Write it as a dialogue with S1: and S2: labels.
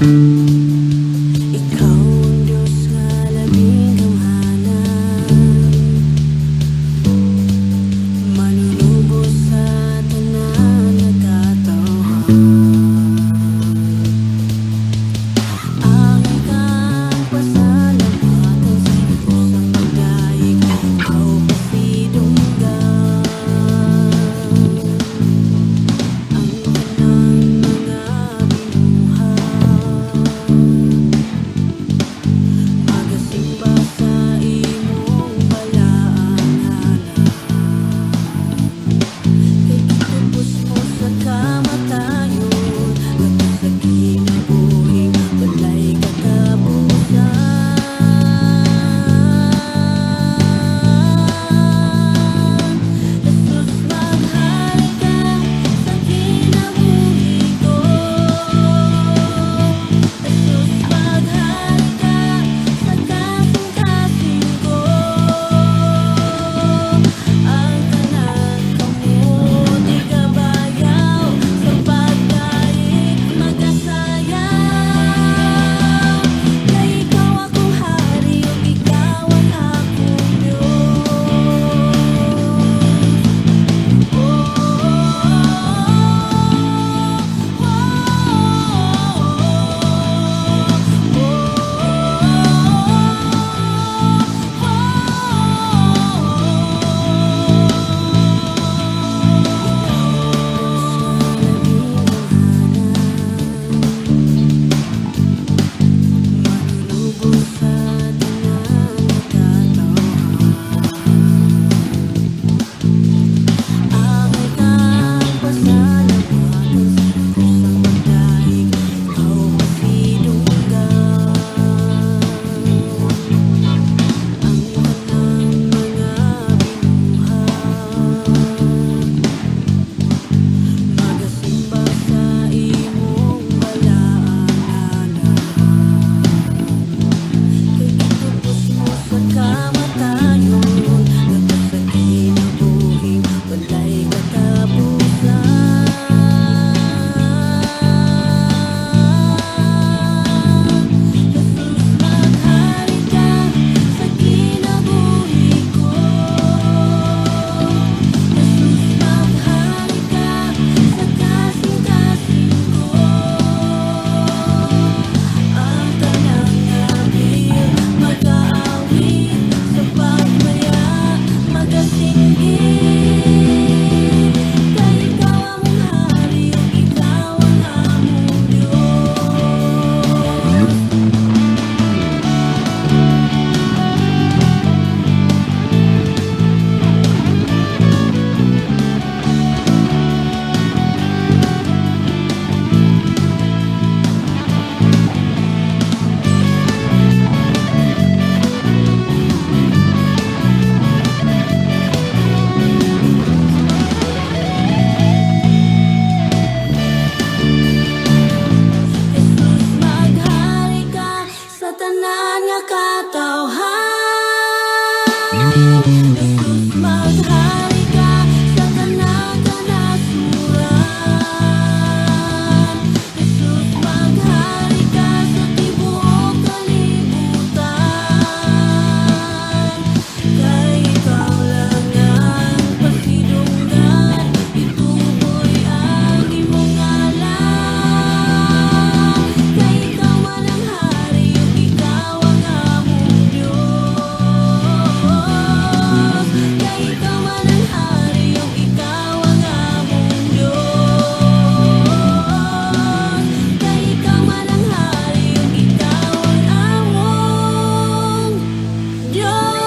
S1: Ikaw ang Diyos nga labing gamhanan, manunubos sa tanan nga katawhan. Ang kang pasalamatan sa kusang pagdaig, ikaw pasidunggan. Ang tanang mga binuhat, magasimba sa imong balaanganan. Kay kitubos mo sa kamatayon, gatos sa kinabuhi, walay katapusan. Jesus, maghari ka sa kinabuhi ko. Jesus, maghari ka sa kasing-kasing ko. Ang tanan kamo di kabayaw, sa pagdaig magasayaw. Kay ikaw akong hari, ug ikaw ang akong manunubos sa tanan nga katawhan. Ang kang pasalamatan sa kusang pagdaig, ikaw pasidunggan. Ang tanang mga binuhat, magasimba sa imong balaanganan. Kay kitubos mo sa kamatayon, gatos sa kinabuhi, walay katapusan. Jesus, maghari ka sa kinabuhi ko. Jesus, maghari ka sa kasing-kasing ko. Ang tanang nabil mag-aawit, sa pagmaya magasinggit. Kay ikaw among hari, ug ikaw ang among Diyos. Jesus, maghari ka sa tanan nga katawhan. Jesus, maghari ka sa tanan nga nasura. Jesus, maghari ka sa tibuok kalibutan. Kay ikaw lang ang pasidunggan, ituboy ang imong ngalan. Kay ikaw man ang hari, ug ikaw ang among Diyos. Kay ikaw man ang hari, ug ikaw ang among Diyos. Kay ikaw man ang hari, ug ikaw ang among Diyos.